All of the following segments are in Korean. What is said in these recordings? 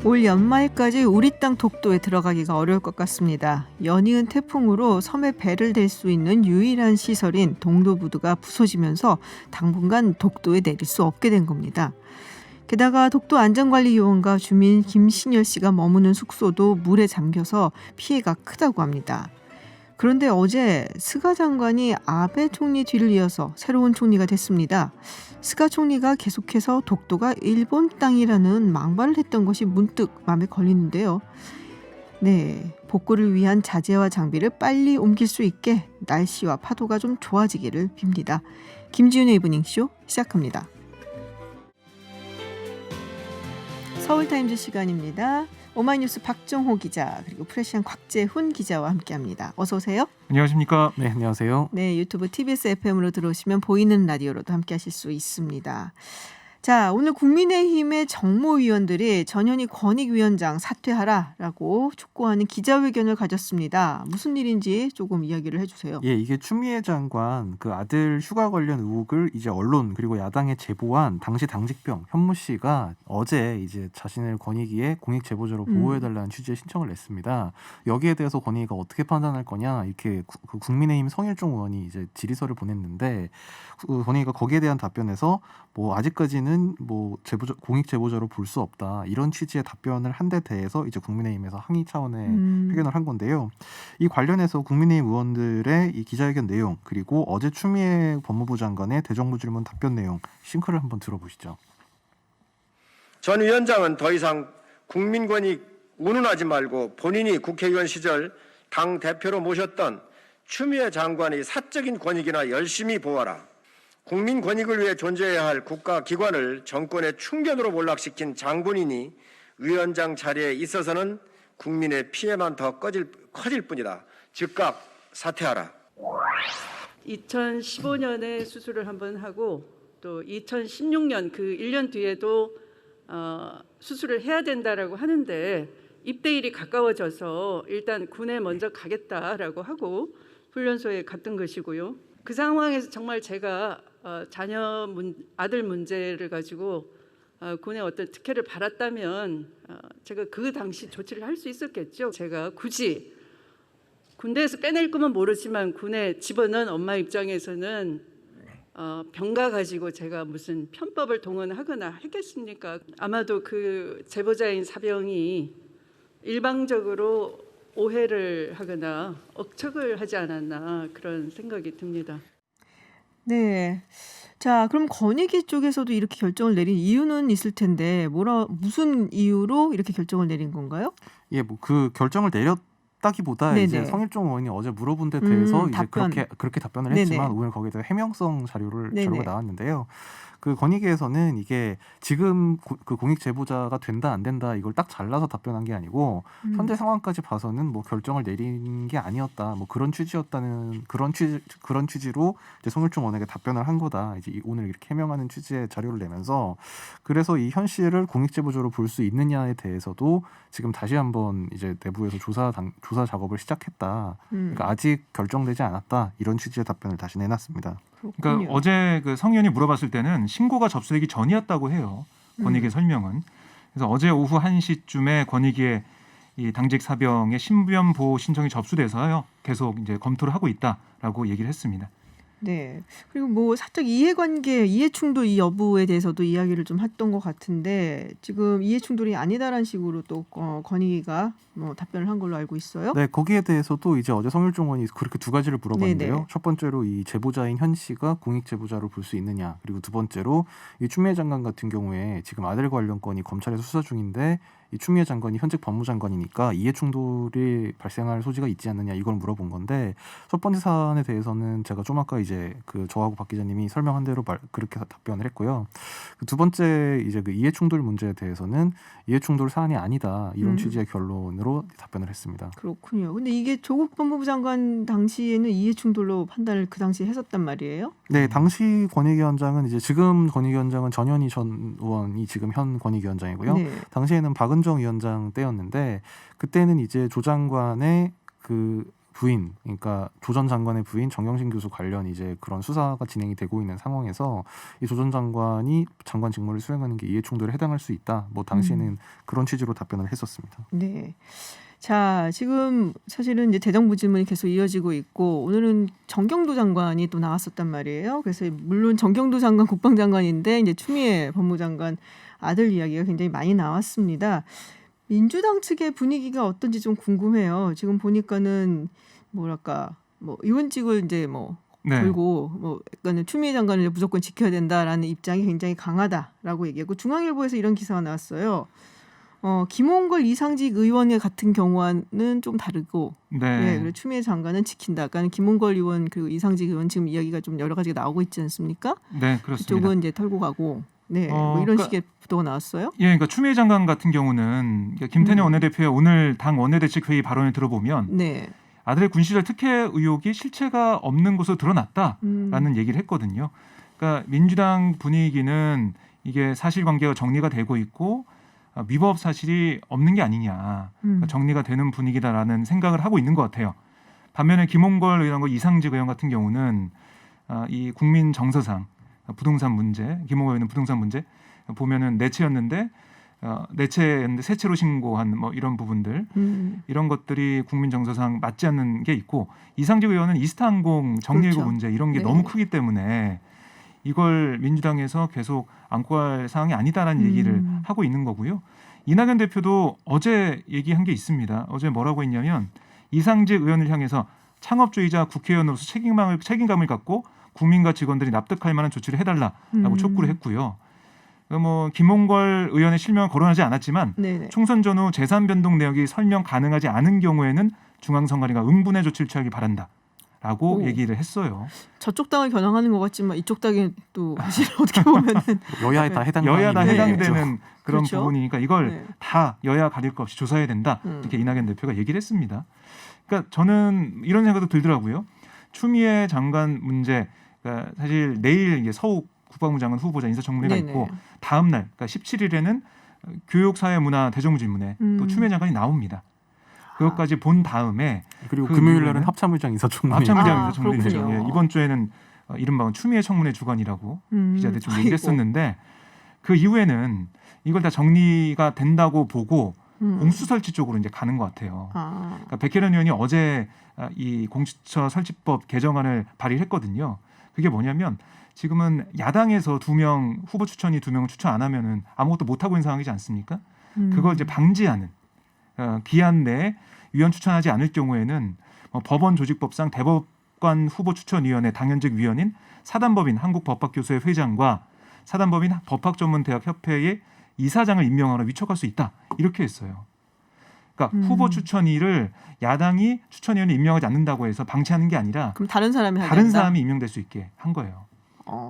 올 연말까지 우리 땅 독도에 들어가기가 어려울 것 같습니다. 연이은 태풍으로 섬에 배를 댈 수 있는 유일한 시설인 동도부두가 부서지면서 당분간 독도에 내릴 수 없게 된 겁니다. 게다가 독도 안전관리요원과 주민 김신열 씨가 머무는 숙소도 물에 잠겨서 피해가 크다고 합니다. 그런데 어제 스가 장관이 아베 총리 뒤를 이어서 새로운 총리가 됐습니다. 스가 총리가 계속해서 독도가 일본 땅이라는 망발을 했던 것이 문득 마음에 걸리는데요. 네, 복구를 위한 자재와 장비를 빨리 옮길 수 있게 날씨와 파도가 좀 좋아지기를 빕니다. 김지윤의 이브닝쇼 시작합니다. 서울타임즈 시간입니다. 오마이뉴스 박정호 기자 그리고 프레시안 곽재훈 기자와 함께합니다. 어서 오세요. 안녕하십니까? 네, 안녕하세요. 네, 유튜브 TBS FM으로 들어오시면 보이는 라디오로도 함께하실 수 있습니다. 자, 오늘 국민의힘의 정모위원들이 전현희 권익위원장 사퇴하라라고 촉구하는 기자회견을 가졌습니다. 무슨 일인지 조금 이야기를 해주세요. 예, 이게 추미애 장관 그 아들 휴가 관련 의혹을 이제 언론 그리고 야당에 제보한 당시 당직병 현무 씨가 어제 이제 자신을 권익위에 공익 제보자로 보호해달라는 취지의 신청을 냈습니다. 여기에 대해서 권익위가 어떻게 판단할 거냐 이렇게 국민의힘 성일종 의원이 이제 질의서를 보냈는데 권익위가 거기에 대한 답변에서 뭐 아직까지는 뭐 공익 제보자로 볼 수 없다 이런 취지의 답변을 한 데 대해서 이제 국민의힘에서 항의 차원의 회견을 한 건데요. 이 관련해서 국민의힘 의원들의 이 기자회견 내용 그리고 어제 추미애 법무부 장관의 대정부질문 답변 내용 싱크를 한번 들어보시죠. 전 위원장은 더 이상 국민권익 운운하지 말고 본인이 국회의원 시절 당 대표로 모셨던 추미애 장관의 사적인 권익이나 열심히 보호하라. 국민 권익을 위해 존재해야 할 국가기관을 정권의 충견으로 몰락시킨 장군이니 위원장 자리에 있어서는 국민의 피해만 더 커질 뿐이다. 즉각 사퇴하라. 2015년에 수술을 한번 하고 또 2016년 그 1년 뒤에도 수술을 해야 된다라고 하는데 입대일이 가까워져서 일단 군에 먼저 가겠다라고 하고 훈련소에 갔던 것이고요. 그 상황에서 정말 제가 아들 문제를 가지고 군의 어떤 특혜를 받았다면 제가 그 당시 조치를 할 수 있었겠죠. 제가 굳이 군대에서 빼낼 거면 모르지만 군에 집어넣은 엄마 입장에서는 병가 가지고 제가 무슨 편법을 동원하거나 했겠습니까? 아마도 그 제보자인 사병이 일방적으로 오해를 하거나 억척을 하지 않았나 그런 생각이 듭니다. 네. 자, 그럼 권익위 쪽에서도 이렇게 결정을 내린 이유는 있을 텐데 무슨 이유로 이렇게 결정을 내린 건가요? 예, 뭐 그 결정을 내렸다기보다 네네. 이제 성일종 의원이 어제 물어본 데 대해서 이제 답변. 그렇게 답변을 네네. 했지만 오늘 거기에 대해 해명성 자료가 네네. 나왔는데요. 그 권익위에서는 이게 지금 그 공익 제보자가 된다 안 된다 이걸 딱 잘라서 답변한 게 아니고 현재 상황까지 봐서는 뭐 결정을 내린 게 아니었다 뭐 그런 취지였다는 그런 취지로 이제 성일종 의원에게 답변을 한 거다 이제 오늘 이렇게 해명하는 취지의 자료를 내면서 그래서 이 현 씨를 공익 제보자로 볼 수 있느냐에 대해서도 지금 다시 한번 이제 내부에서 조사 작업을 시작했다. 그러니까 아직 결정되지 않았다 이런 취지의 답변을 다시 내놨습니다. 그러니까 어제 그 성 의원이 물어봤을 때는 신고가 접수되기 전이었다고 해요. 권익위의 설명은. 그래서 어제 오후 1시쯤에 권익위의 이 당직 사병의 신변 보호 신청이 접수돼서요. 계속 이제 검토를 하고 있다라고 얘기를 했습니다. 네. 그리고 뭐 사적 이해관계, 이해충돌 이 여부에 대해서도 이야기를 좀 했던 것 같은데 지금 이해충돌이 아니다라는 식으로 또 권익위가 뭐 답변을 한 걸로 알고 있어요. 네, 거기에 대해서도 이제 어제 성일종 의원이 그렇게 두 가지를 물어봤는데요. 네네. 첫 번째로 이 제보자인 현 씨가 공익 제보자로 볼 수 있느냐, 그리고 두 번째로 이 추미애 장관 같은 경우에 지금 아들 관련 건이 검찰에서 수사 중인데 이 추미애 장관이 현직 법무장관이니까 이해 충돌이 발생할 소지가 있지 않느냐 이걸 물어본 건데 첫 번째 사안에 대해서는 제가 좀 아까 이제 그 저하고 박 기자님이 설명한 대로 그렇게 답변을 했고요. 두 번째 이제 그 이해 충돌 문제에 대해서는 이해 충돌 사안이 아니다 이런 취지의 결론으로 답변을 했습니다. 그렇군요. 근데 이게 조국 법무부 장관 당시에는 이해충돌로 판단을 그 당시에 했었단 말이에요? 네, 당시 권익위원장은 이제 지금 권익위원장은 전현희 전 의원이 지금 현 권익위원장이고요. 네. 당시에는 박은정 위원장 때였는데 그때는 이제 조 장관의 그 부인, 그러니까 조 전 장관의 부인 정경심 교수 관련 이제 그런 수사가 진행이 되고 있는 상황에서 이 조 전 장관이 장관 직무를 수행하는 게 이해충돌에 해당할 수 있다. 뭐 당시에는 그런 취지로 답변을 했었습니다. 네. 자, 지금 사실은 이제 대정부 질문이 계속 이어지고 있고 오늘은 정경도 장관이 또 나왔었단 말이에요. 그래서 물론 정경도 장관 국방장관인데 이제 추미애 법무장관 아들 이야기가 굉장히 많이 나왔습니다. 민주당 측의 분위기가 어떤지 좀 궁금해요. 지금 보니까는 뭐랄까 뭐 의원직을 이제 뭐 네. 걸고 뭐 약간은 추미애 장관을 무조건 지켜야 된다라는 입장이 굉장히 강하다라고 얘기했고 중앙일보에서 이런 기사가 나왔어요. 김홍걸 이상직 의원의 같은 경우와는 좀 다르고, 네. 그리고 추미애 장관은 지킨다. 그러니까 김홍걸 의원 그리고 이상직 의원 지금 이야기가 좀 여러 가지가 나오고 있지 않습니까? 네, 그렇습니다. 그쪽은 이제 털고 가고, 네, 뭐 이런 그러니까 식의 보도가 나왔어요. 예, 그러니까 추미애 장관 같은 경우는 그러니까 김태년 원내대표의 오늘 당 원내대책 회의 발언을 들어보면 네, 아들의 군시절 특혜 의혹이 실체가 없는 것으로 드러났다라는 얘기를 했거든요. 그러니까 민주당 분위기는 이게 사실관계가 정리가 되고 있고 위법 사실이 없는 게 아니냐, 그러니까 정리가 되는 분위기다라는 생각을 하고 있는 것 같아요. 반면에 김홍걸 의원과 이상직 의원 같은 경우는 이 국민 정서상 부동산 문제, 김홍걸 의원은 부동산 문제 보면은 내채였는데 내채였는데 세채로 신고한 뭐 이런 부분들 이런 것들이 국민 정서상 맞지 않는 게 있고 이상직 의원은 이스타항공 정리해고 그렇죠. 문제 이런 게 네. 너무 크기 때문에 이걸 민주당에서 계속 안고 갈 사항이 아니다라는 얘기를 하고 있는 거고요. 이낙연 대표도 어제 얘기한 게 있습니다. 어제 뭐라고 했냐면 이상직 의원을 향해서 창업주의자 국회의원으로서 책임감을 갖고 국민과 직원들이 납득할 만한 조치를 해달라라고 촉구를 했고요. 뭐 김홍걸 의원의 실명을 거론하지 않았지만 네네. 총선 전후 재산 변동 내역이 설명 가능하지 않은 경우에는 중앙선관위가 응분의 조치를 취하기 바란다라고 오. 얘기를 했어요. 저쪽 당을 겨냥하는 것 같지만 이쪽 당이 또 사실 어떻게 보면은 여야에 다 해당 여야 다 네. 해당되는 그런 그렇죠. 부분이니까 이걸 네. 다 여야 가릴 것 없이 조사해야 된다. 이렇게 이낙연 대표가 얘기를 했습니다. 그러니까 저는 이런 생각도 들더라고요. 추미애 장관 문제, 그러니까 사실 내일 이제 서욱 국방부 장관 후보자 인사청문회가 네네. 있고 다음 날, 그러니까 17일에는 교육사회문화 대정부 질문에 또 추미애 장관이 나옵니다. 그것까지 본 다음에 그리고 그 금요일 날은 이후에는 합참의장 인사청문회. 합참의장 아, 인사청문회 되죠. 그렇군요. 예, 이번 주에는 이른바 추미애 청문회 주간이라고 기자들 좀 얘기를 했었는데 그 이후에는 이걸 다 정리가 된다고 보고 공수처 설치 쪽으로 이제 가는 것 같아요. 그러니까 백혜련 의원이 어제 이 공수처 설치법 개정안을 발의했거든요. 그게 뭐냐면 지금은 야당에서 2명 후보 추천이 2명을 추천 안 하면은 아무것도 못 하고 있는 상황이지 않습니까? 그걸 이제 방지하는 기한 내에 위원 추천하지 않을 경우에는 법원 조직법상 대법관 후보 추천위원회 당연직 위원인 사단법인 한국법학교수회 회장과 사단법인 법학전문대학협회의 이사장을 임명하거나 위촉할 수 있다. 이렇게 했어요. 그러니까 후보 추천위를 야당이 추천위원을 임명하지 않는다고 해서 방치하는 게 아니라 그럼 다른 사람이 하게 다른 된다? 사람이 임명될 수 있게 한 거예요.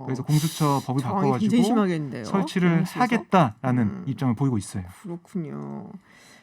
그래서 공수처 법을 굉장히 바꿔가지고 심하겠는데요. 설치를 양시에서? 하겠다라는 입장을 보이고 있어요. 그렇군요.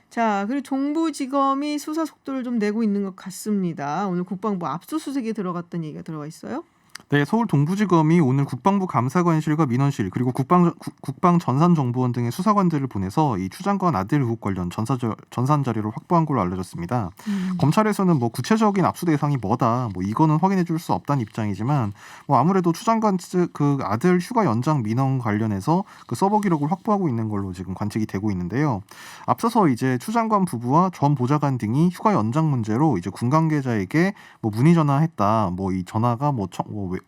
자, 그리고 정부지검이 수사 속도를 좀 내고 있는 것 같습니다. 오늘 국방부 압수수색에 들어갔다는 얘기가 들어가 있어요. 네, 서울 동부지검이 오늘 국방부 감사관실과 민원실 그리고 국방전산정보원 등의 수사관들을 보내서 이 추 장관 아들 의혹 관련 전산 자료를 확보한 걸로 알려졌습니다. 검찰에서는 뭐 구체적인 압수 대상이 뭐다, 뭐 이거는 확인해줄 수 없다는 입장이지만 뭐 아무래도 추 장관 측 그 아들 휴가 연장 민원 관련해서 그 서버 기록을 확보하고 있는 걸로 지금 관측이 되고 있는데요. 앞서서 이제 추 장관 부부와 전 보좌관 등이 휴가 연장 문제로 이제 군 관계자에게 뭐 문의 전화했다, 뭐 이 전화가 뭐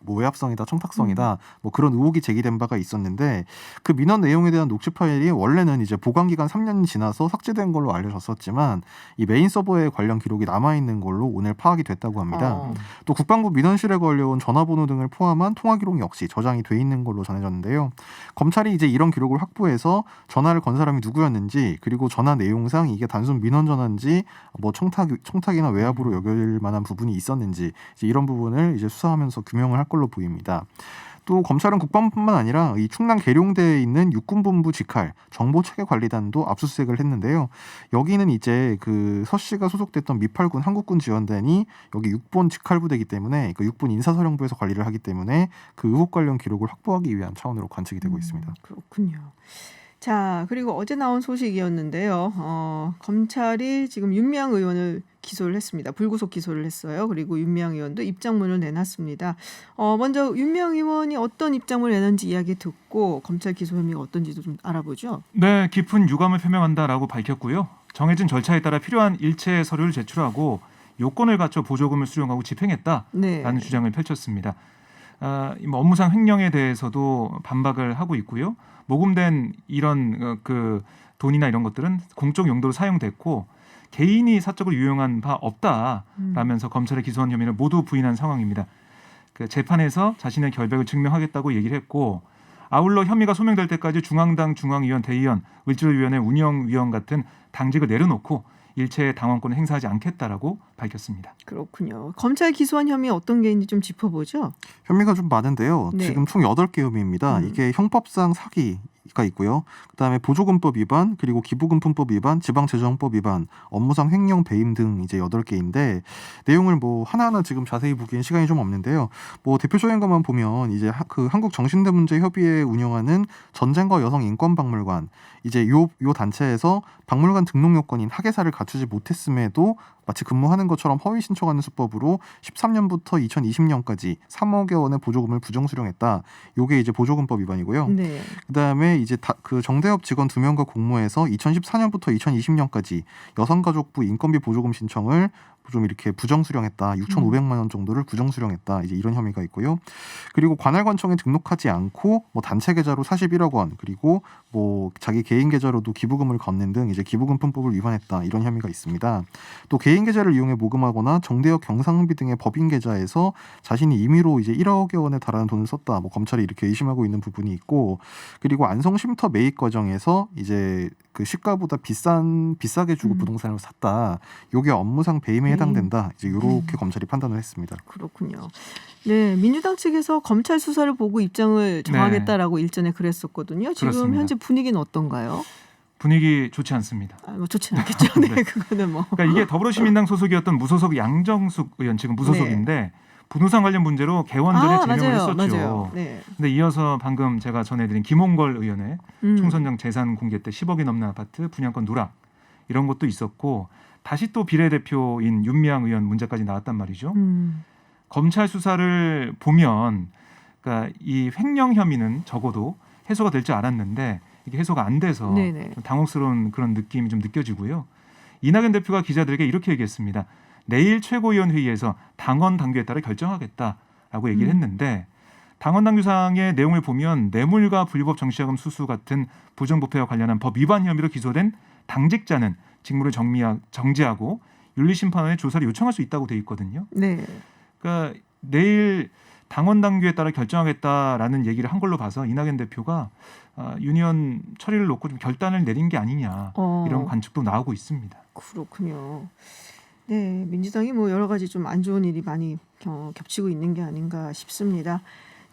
외압성이다, 청탁성이다, 뭐 그런 의혹이 제기된 바가 있었는데 그 민원 내용에 대한 녹취 파일이 원래는 이제 보관 기간 3년이 지나서 삭제된 걸로 알려졌었지만 이 메인 서버에 관련 기록이 남아 있는 걸로 오늘 파악이 됐다고 합니다. 또 국방부 민원실에 걸려온 전화번호 등을 포함한 통화 기록 역시 저장이 돼 있는 걸로 전해졌는데요. 검찰이 이제 이런 기록을 확보해서 전화를 건 사람이 누구였는지 그리고 전화 내용상 이게 단순 민원 전화인지 뭐 청탁이나 외압으로 여길 만한 부분이 있었는지 이제 이런 부분을 이제 수사하면서 규명을 할 걸로 보입니다. 또 검찰은 국방부뿐만 아니라 이 충남 계룡대에 있는 육군본부 직할 정보체계관리단도 압수수색을 했는데요. 여기는 이제 그 서 씨가 소속됐던 미팔군 한국군 지원단이 여기 육본 직할부대이기 때문에 그 육본 인사사령부에서 관리를 하기 때문에 그 의혹 관련 기록을 확보하기 위한 차원으로 관측이 되고 있습니다. 그렇군요. 자, 그리고 어제 나온 소식이었는데요. 검찰이 지금 윤미향 의원을 기소를 했습니다. 불구속 기소를 했어요. 그리고 윤미향 의원도 입장문을 내놨습니다. 먼저 윤미향 의원이 어떤 입장문을 내는지 이야기 듣고 검찰 기소 혐의가 어떤지도 좀 알아보죠. 네, 깊은 유감을 표명한다라고 밝혔고요. 정해진 절차에 따라 필요한 일체 서류를 제출하고 요건을 갖춰 보조금을 수령하고 집행했다라는 네. 주장을 펼쳤습니다. 뭐 업무상 횡령에 대해서도 반박을 하고 있고요. 모금된 이런 그 돈이나 이런 것들은 공적 용도로 사용됐고 개인이 사적으로 유용한 바 없다라면서 검찰에 기소한 혐의를 모두 부인한 상황입니다. 그 재판에서 자신의 결백을 증명하겠다고 얘기를 했고 아울러 혐의가 소명될 때까지 중앙당 중앙위원, 대의원, 을지로위원회 운영위원 같은 당직을 내려놓고 일체의 당원권을 행사하지 않겠다라고 밝혔습니다. 그렇군요. 검찰 기소한 혐의 어떤 게 있는지 좀 짚어보죠. 혐의가 좀 많은데요. 네. 지금 총 8개 혐의입니다. 이게 형법상 사기가 있고요. 그다음에 보조금법 위반, 그리고 기부금품법 위반, 지방재정법 위반, 업무상 횡령, 배임 등 이제 8개인데 내용을 뭐 하나하나 지금 자세히 보기엔 시간이 좀 없는데요. 뭐 대표적인 것만 보면 이제 그 한국정신대문제협의회 운영하는 전쟁과 여성인권박물관 이제 요 단체에서 박물관 등록 요건인 학예사를 갖추지 못했음에도 마치 근무하는 것처럼 허위 신청하는 수법으로 13년부터 2020년까지 3억여 원의 보조금을 부정 수령했다. 요게 이제 보조금법 위반이고요. 네. 그다음에 이제 그 정대협 직원 2명과 공모해서 2014년부터 2020년까지 여성가족부 인건비 보조금 신청을 좀 이렇게 부정 수령했다. 6,500만 원 정도를 부정 수령했다. 이제 이런 혐의가 있고요. 그리고 관할관청에 등록하지 않고 뭐 단체 계좌로 41억 원, 그리고 뭐 자기 개인 계좌로도 기부금을 걷는 등 이제 기부금품법을 위반했다. 이런 혐의가 있습니다. 또 개인 계좌를 이용해 모금하거나 정대협 경상비 등의 법인 계좌에서 자신이 임의로 이제 1억여 원에 달하는 돈을 썼다. 뭐 검찰이 이렇게 의심하고 있는 부분이 있고, 그리고 안성 쉼터 매입 과정에서 이제 그 시가보다 비싸게 주고 부동산을 샀다. 요게 업무상 배임에 해당된다. 이제 이렇게 검찰이 판단을 했습니다. 그렇군요. 네, 민주당 측에서 검찰 수사를 보고 입장을 정하겠다라고 일전에 그랬었거든요. 지금 그렇습니다. 현재 분위기는 어떤가요? 분위기 좋지 않습니다. 뭐 좋지는 않겠죠. 네, 그거는 뭐. 그러니까 이게 더불어시민당 소속이었던 무소속 양정숙 의원 지금 무소속인데 부동산 관련 문제로 개원전에 제명을 했었죠. 맞아요. 네. 근데 이어서 방금 제가 전해드린 김홍걸 의원의 총선장 재산 공개 때 10억이 넘는 아파트 분양권 누락 이런 것도 있었고 다시 또 비례대표인 윤미향 의원 문제까지 나왔단 말이죠. 검찰 수사를 보면 그러니까 이 횡령 혐의는 적어도 해소가 될 줄 알았는데 이게 해소가 안 돼서 네네. 당혹스러운 그런 느낌이 좀 느껴지고요. 이낙연 대표가 기자들에게 이렇게 얘기했습니다. 내일 최고위원 회의에서 당원 당규에 따라 결정하겠다라고 얘기를 했는데 당원 당규상의 내용을 보면 뇌물과 불법 정치자금 수수 같은 부정부패와 관련한 법 위반 혐의로 기소된 당직자는 직무를 정지하고 윤리심판원에 조사를 요청할 수 있다고 돼 있거든요. 네. 그러니까 내일 당원 당규에 따라 결정하겠다라는 얘기를 한 걸로 봐서 이낙연 대표가 윤 의원 처리를 놓고 좀 결단을 내린 게 아니냐 이런 관측도 나오고 있습니다. 그렇군요. 네, 민주당이 뭐 여러 가지 좀 안 좋은 일이 많이 겹치고 있는 게 아닌가 싶습니다.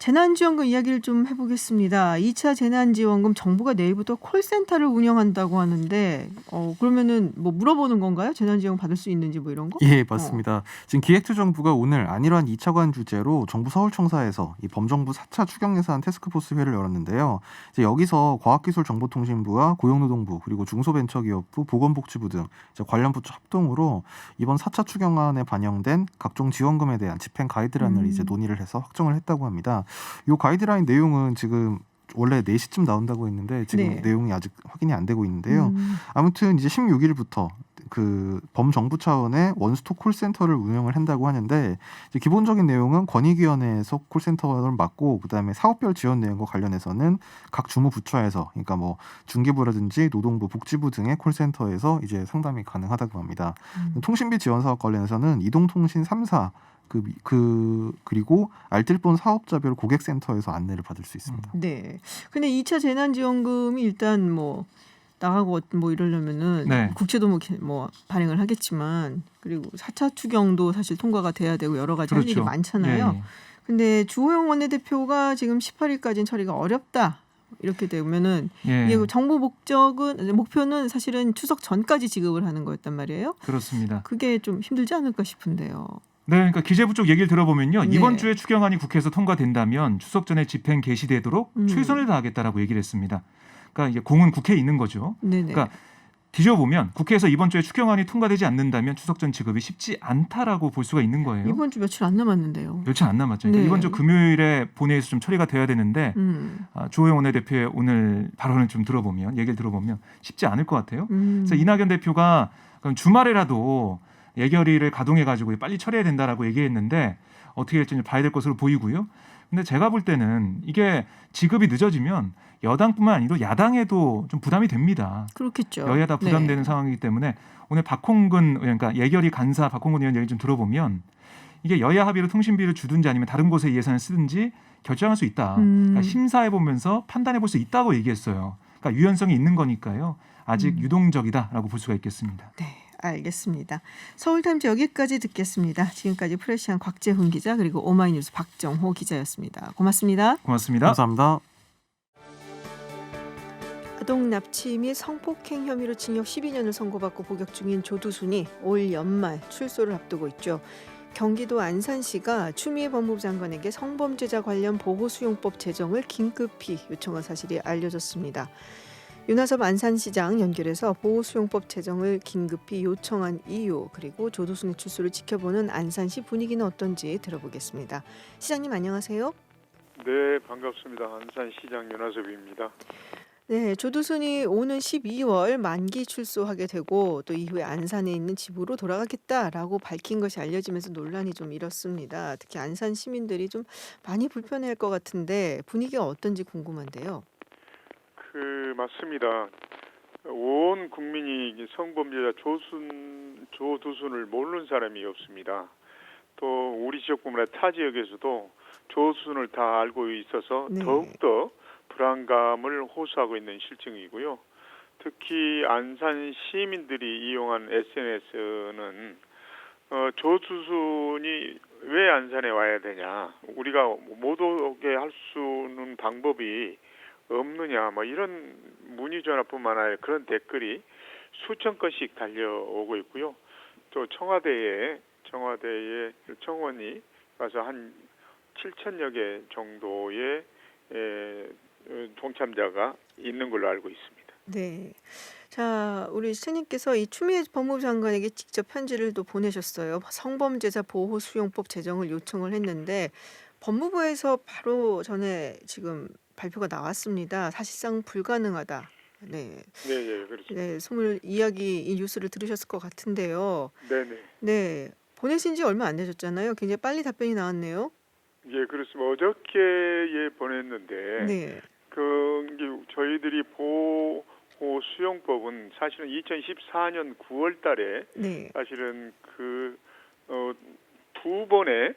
재난지원금 이야기를 좀 해보겠습니다. 2차 재난지원금 정부가 내일부터 콜센터를 운영한다고 하는데 그러면은 뭐 물어보는 건가요? 재난지원금 받을 수 있는지 뭐 이런 거? 예, 맞습니다. 지금 기획재정부가 오늘 안일환 2차관 주재로 정부 서울청사에서 이 범정부 4차 추경예산 태스크포스 회의를 열었는데요. 이제 여기서 과학기술정보통신부와 고용노동부 그리고 중소벤처기업부, 보건복지부 등 이제 관련 부처 합동으로 이번 4차 추경안에 반영된 각종 지원금에 대한 집행 가이드라인을 이제 논의를 해서 확정을 했다고 합니다. 이 가이드라인 내용은 지금 원래 4시쯤 나온다고 했는데 지금 네. 내용이 아직 확인이 안 되고 있는데요. 아무튼 이제 16일부터 그 범정부 차원의 원스톱 콜센터를 운영을 한다고 하는데 이제 기본적인 내용은 권익위원회에서 콜센터를 맡고 그다음에 사업별 지원 내용과 관련해서는 각 주무 부처에서 그러니까 뭐 중기부라든지 노동부, 복지부 등의 콜센터에서 이제 상담이 가능하다고 합니다. 통신비 지원 사업 관련해서는 이동통신 3사 그리고 알뜰폰 사업자별 고객센터에서 안내를 받을 수 있습니다. 네. 근데 2차 재난지원금이 일단 뭐 나가고 뭐 이러려면은 네. 국채도 뭐 발행을 하겠지만 그리고 4차 추경도 사실 통과가 돼야 되고 여러 가지 할 일이 그렇죠. 많잖아요. 예. 근데 주호영 원내대표가 지금 18일까지는 처리가 어렵다. 이렇게 되면은 예. 이게 정부 목표는 사실은 추석 전까지 지급을 하는 거였단 말이에요. 그렇습니다. 그게 좀 힘들지 않을까 싶은데요. 네, 그러니까 기재부 쪽 얘기를 들어보면요. 네. 이번 주에 추경안이 국회에서 통과된다면 추석 전에 집행 개시되도록 최선을 다하겠다라고 얘기를 했습니다. 그러니까 이게 공은 국회에 있는 거죠. 네네. 그러니까 뒤져보면 국회에서 이번 주에 추경안이 통과되지 않는다면 추석 전 지급이 쉽지 않다라고 볼 수가 있는 거예요. 이번 주 며칠 안 남았는데요. 며칠 안 남았죠. 그러니까 네. 이번 주 금요일에 본회의에서 좀 처리가 돼야 되는데 조호영 원내대표의 오늘 발언을 좀 들어보면 얘기를 들어보면 쉽지 않을 것 같아요. 그래서 이낙연 대표가 그럼 주말에라도 예결위를 가동해가지고 빨리 처리해야 된다라고 얘기했는데 어떻게 될지 좀 봐야 될 것으로 보이고요. 근데 제가 볼 때는 이게 지급이 늦어지면 여당뿐만 아니라 야당에도 좀 부담이 됩니다. 그렇겠죠. 여야다 부담되는 네. 상황이기 때문에 오늘 박홍근 그러니까 예결위 간사 박홍근 의원 얘기 좀 들어보면 이게 여야 합의로 통신비를 주든지 아니면 다른 곳에 예산을 쓰든지 결정할 수 있다. 그러니까 심사해 보면서 판단해 볼 수 있다고 얘기했어요. 그러니까 유연성이 있는 거니까요. 아직 유동적이다라고 볼 수가 있겠습니다. 네, 알겠습니다. 서울타임즈 여기까지 듣겠습니다. 지금까지 프레시안 곽재훈 기자 그리고 오마이뉴스 박정호 기자였습니다. 고맙습니다. 고맙습니다. 감사합니다. 아동 납치 및 성폭행 혐의로 징역 12년을 선고받고 복역 중인 조두순이 올 연말 출소를 앞두고 있죠. 경기도 안산시가 추미애 법무부 장관에게 성범죄자 관련 보호수용법 제정을 긴급히 요청한 사실이 알려졌습니다. 윤하섭 안산시장 연결해서 보호수용법 제정을 긴급히 요청한 이유 그리고 조두순의 출소를 지켜보는 안산시 분위기는 어떤지 들어보겠습니다. 시장님 안녕하세요. 네, 반갑습니다. 안산시장 윤하섭입니다. 네, 조두순이 오는 12월 만기 출소하게 되고 또 이후에 안산에 있는 집으로 돌아가겠다라고 밝힌 것이 알려지면서 논란이 좀 일었습니다. 특히 안산 시민들이 좀 많이 불편해할 것 같은데 분위기가 어떤지 궁금한데요. 맞습니다. 온 국민이 성범죄자 조두순을 모르는 사람이 없습니다. 또 우리 지역뿐만 아니라 타 지역에서도 조두순을 다 알고 있어서 네. 더욱더 불안감을 호소하고 있는 실정이고요. 특히 안산 시민들이 이용한 SNS는 조두순이 왜 안산에 와야 되냐, 우리가 못 오게 할 수는 방법이 없느냐, 뭐 이런 문의 전화뿐만 아니라 그런 댓글이 수천 건씩 달려오고 있고요. 또 청와대에 청원이 가서 한 7천여 개 정도의 동참자가 있는 걸로 알고 있습니다. 네. 자, 우리 시장님께서 이 추미애 법무부 장관에게 직접 편지를 또 보내셨어요. 성범죄자 보호수용법 제정을 요청을 했는데 법무부에서 바로 전에 지금 발표가 나왔습니다. 사실상 불가능하다. 네. 네, 그렇죠. 네, 이 뉴스를 들으셨을 것 같은데요. 네. 네. 보내신 지 얼마 안 되셨잖아요. 굉장히 빨리 답변이 나왔네요. 예, 그렇습니다. 어저께 보냈는데 네. 저희들이 보호 수용법은 사실은 2014년 9월 달에 네. 사실은 두 번에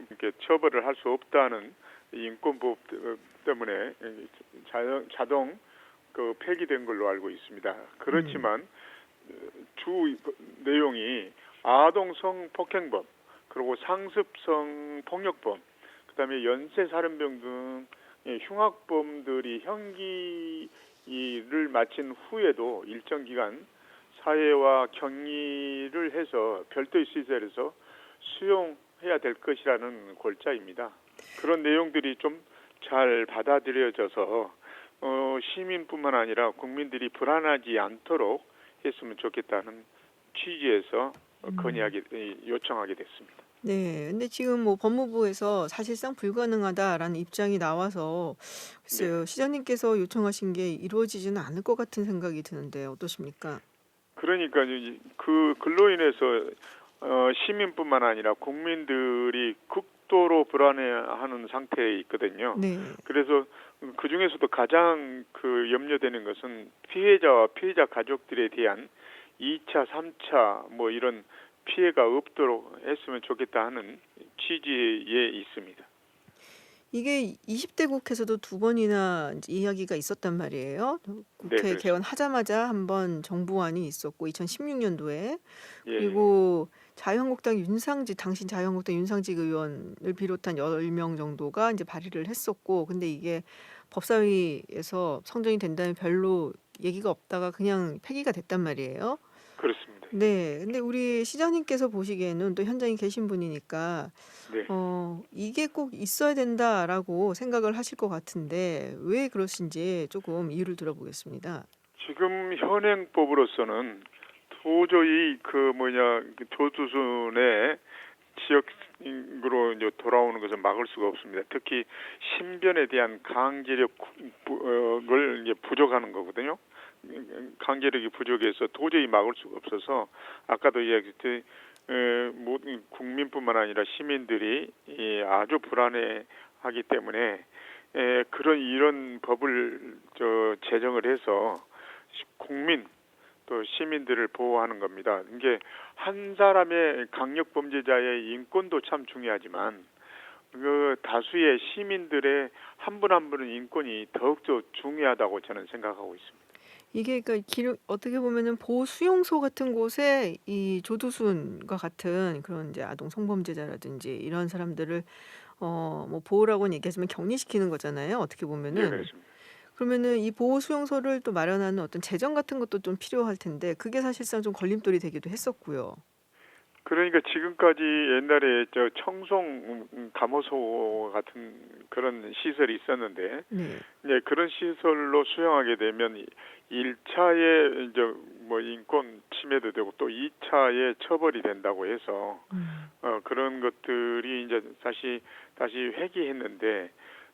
이렇게 처벌을 할 수 없다는 인권법 때문에 자동 폐기된 걸로 알고 있습니다. 그렇지만 주 내용이 아동 성폭행법, 그리고 상습성 폭력범, 그다음에 연쇄살인병 등 흉악범들이 형기를 마친 후에도 일정 기간 사회와 격리를 해서 별도의 시설에서 수용해야 될 것이라는 골자입니다. 그런 내용들이 좀 잘 받아들여져서 시민뿐만 아니라 국민들이 불안하지 않도록 했으면 좋겠다는 취지에서 요청하게 됐습니다. 네. 근데 지금 뭐 법무부에서 사실상 불가능하다라는 입장이 나와서 글쎄요. 네. 시장님께서 요청하신 게 이루어지지는 않을 것 같은 생각이 드는데 어떠십니까? 그러니까 그 글로 인해서 시민뿐만 아니라 국민들이 극도로 불안해하는 상태에 있거든요. 네. 그래서 그 중에서도 가장 염려되는 것은 피해자와 피해자 가족들에 대한 2차, 3차 뭐 이런 피해가 없도록 했으면 좋겠다 하는 취지에 있습니다. 이게 20대 국회에서도 두 번이나 이제 이야기가 있었단 말이에요. 국회 그렇죠. 개원하자마자 한번 정부안이 있었고 2016년도에 예. 그리고 당신 자유한국당 윤상직 의원을 비롯한 10명 정도가 이제 발의를 했었고 근데 이게 법사위에서 성정이 된다면 별로 얘기가 없다가 그냥 폐기가 됐단 말이에요. 그렇습니다. 네. 근데 우리 시장님께서 보시기에는 또 현장에 계신 분이니까 네. 이게 꼭 있어야 된다라고 생각을 하실 것 같은데 왜 그러신지 조금 이유를 들어보겠습니다. 지금 현행법으로서는 도저히 그 조두순의 지역으로 이제 돌아오는 것을 막을 수가 없습니다. 특히 신변에 대한 강제력을 이제 부족하는 거거든요. 강제력이 부족해서 도저히 막을 수가 없어서 아까도 이야기했듯이 모든 국민뿐만 아니라 시민들이 아주 불안해하기 때문에 이런 법을 제정을 해서 국민 또 시민들을 보호하는 겁니다. 이게 한 사람의 강력 범죄자의 인권도 참 중요하지만 그 다수의 시민들의 한 분 한 분의 인권이 더욱더 중요하다고 저는 생각하고 있습니다. 이게 그러니까 어떻게 보면은 보호 수용소 같은 곳에 이 조두순과 같은 그런 이제 아동 성범죄자라든지 이런 사람들을 뭐 보호라고는 얘기하지만 격리시키는 거잖아요. 어떻게 네, 보면은. 그렇습니다. 그러면은 이 보호 수용소를 또 마련하는 어떤 재정 같은 것도 좀 필요할 텐데 그게 사실상 좀 걸림돌이 되기도 했었고요. 그러니까 지금까지 옛날에 청송 감호소 같은 그런 시설이 있었는데 네. 이제 그런 시설로 수용하게 되면 1차에 이제 뭐 인권 침해도 되고 또 2차에 처벌이 된다고 해서 그런 것들이 이제 다시 회귀했는데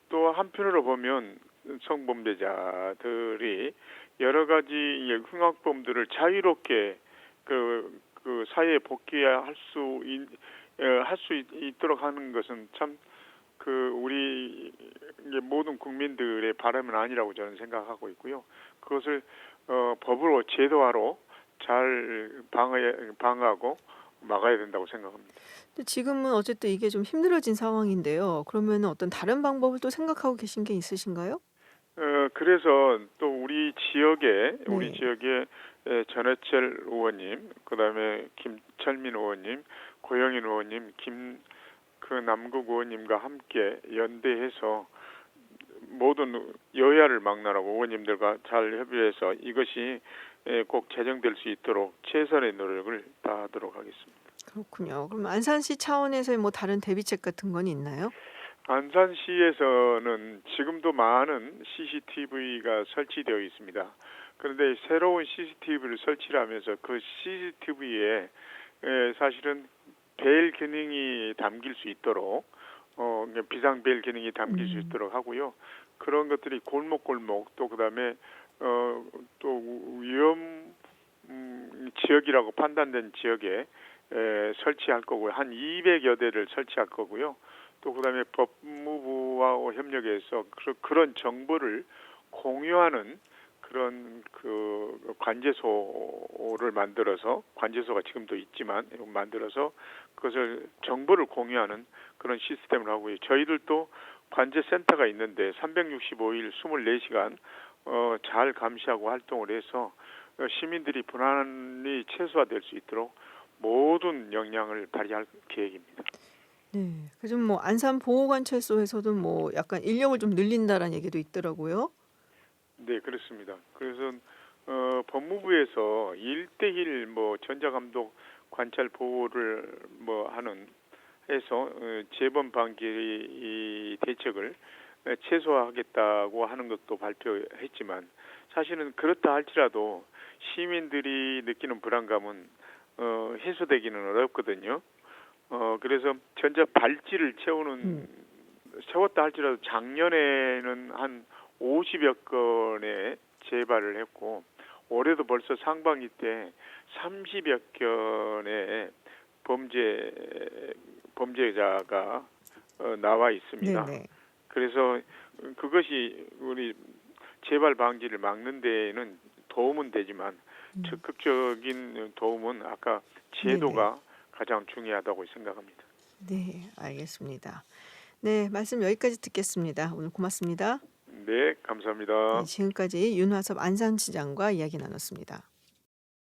또 한편으로 보면 성범죄자들이 여러 가지 이제 흉악범들을 자유롭게 그 사회에 복귀할 수 있도록 하는 것은 참 우리 이제 모든 국민들의 바람은 아니라고 저는 생각하고 있고요. 그것을 법으로 제도화로 잘 방어하고 막아야 된다고 생각합니다. 근데 지금은 어쨌든 이게 좀 힘들어진 상황인데요. 그러면 어떤 다른 방법을 또 생각하고 계신 게 있으신가요? 그래서 또 우리 지역에 네. 전해철 의원님, 그다음에 김철민 의원님, 고영인 의원님, 남국 의원님과 함께 연대해서 모든 여야를 막론하고 의원님들과 잘 협의해서 이것이 꼭 제정될 수 있도록 최선의 노력을 다하도록 하겠습니다. 그렇군요. 그럼 안산시 차원에서의 뭐 다른 대비책 같은 건 있나요? 안산시에서는 지금도 많은 CCTV가 설치되어 있습니다. 그런데 새로운 CCTV를 설치를 하면서 그 CCTV에 사실은 베일 기능이 담길 수 있도록 비상 베일 기능이 담길 수 있도록 하고요. 그런 것들이 골목골목 또 그다음에 또 위험 지역이라고 판단된 지역에 설치할 거고요. 한 200여 대를 설치할 거고요. 또 그다음에 법무부와 협력해서 그런 정보를 공유하는 그런 관제소를 만들어서 관제소가 지금도 있지만 만들어서 그것을 정보를 공유하는 그런 시스템을 하고요. 저희들도 관제센터가 있는데 365일 24시간 잘 감시하고 활동을 해서 시민들이 불안이 최소화될 수 있도록 모든 역량을 발휘할 계획입니다. 네. 그좀 뭐 안산 보호관찰소에서도 뭐 약간 인력을 좀 늘린다라는 얘기도 있더라고요. 네, 그렇습니다. 그래서 법무부에서 1대1 뭐 전자감독 관찰 보호를 하는 해서 재범 방지 이 대책을 최소화하겠다고 하는 것도 발표했지만 사실은 그렇다 할지라도 시민들이 느끼는 불안감은 해소되기는 어렵거든요. 그래서 전자 발찌를 채웠다 할지라도 작년에는 한 50여 건의 재발을 했고 올해도 벌써 상반기 때 30여 건의 범죄자가 나와 있습니다. 네네. 그래서 그것이 우리 재발 방지를 막는 데에는 도움은 되지만 적극적인 도움은 아까 제도가 가장 중요하다고 생각합니다. 네, 알겠습니다. 네, 말씀 여기까지 듣겠습니다. 오늘 고맙습니다. 네, 감사합니다. 네, 지금까지 윤화섭 안산시장과 이야기 나눴습니다.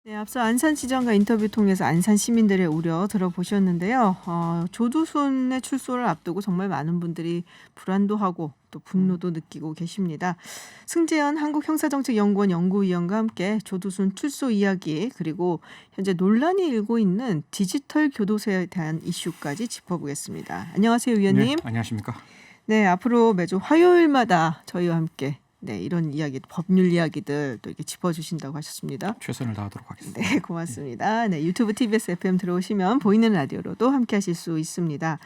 네, 앞서 안산시장과 인터뷰 통해서 안산 시민들의 우려 들어보셨는데요. 조두순의 출소를 앞두고 정말 많은 분들이 불안도 하고 또 분노도 느끼고 계십니다. 승재현 한국형사정책연구원 연구위원과 함께 조두순 출소 이야기 그리고 현재 논란이 일고 있는 디지털 교도소에 대한 이슈까지 짚어보겠습니다. 안녕하세요, 위원님. 네, 안녕하십니까. 네, 앞으로 매주 화요일마다 저희와 함께 이런 이야기, 법률 이야기들 또 이렇게 짚어주신다고 하셨습니다. 최선을 다하도록 하겠습니다. 네, 고맙습니다. 네, 유튜브 TBS FM 들어오시면 보이는 라디오로도 함께하실 수 있습니다.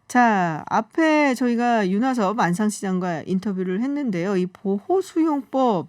자, 앞에 저희가 윤화섭 안산시장과 인터뷰를 했는데요. 이 보호수용법을